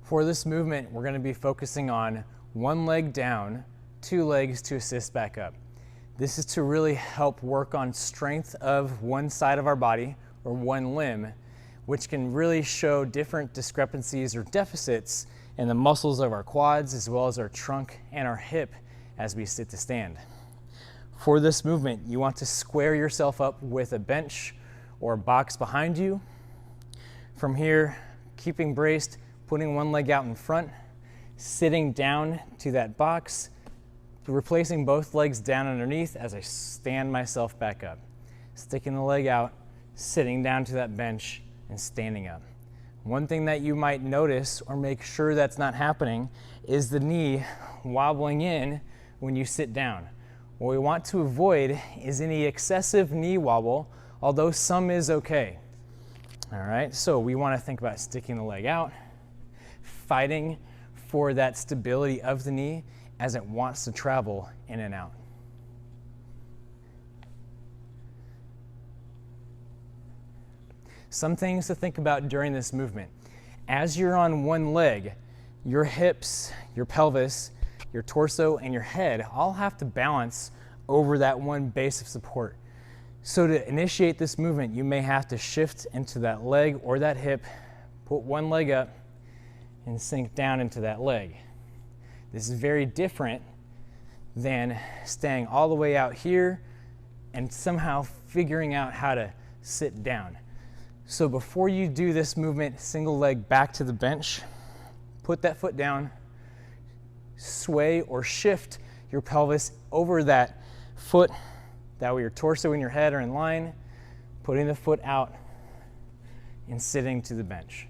For this movement, we're going to be focusing on one leg down, two legs to assist back up. This is to really help work on strength of one side of our body or one limb, which can really show different discrepancies or deficits in the muscles of our quads as well as our trunk and our hip as we sit to stand. For this movement, you want to square yourself up with a bench or box behind you. From here, keeping braced, putting one leg out in front, sitting down to that box, replacing both legs down underneath as I stand myself back up. Sticking the leg out, sitting down to that bench, and standing up. One thing that you might notice or make sure that's not happening is the knee wobbling in when you sit down. What we want to avoid is any excessive knee wobble, although some is okay. All right, so we want to think about sticking the leg out, fighting for that stability of the knee as it wants to travel in and out. Some things to think about during this movement. As you're on one leg, your hips, your pelvis, your torso, and your head all have to balance over that one base of support. So to initiate this movement, you may have to shift into that leg or that hip, put one leg up, and sink down into that leg. This is very different than staying all the way out here and somehow figuring out how to sit down. So before you do this movement, single leg back to the bench, put that foot down, sway or shift your pelvis over that foot. That way your torso and your head are in line, putting the foot out and sitting to the bench.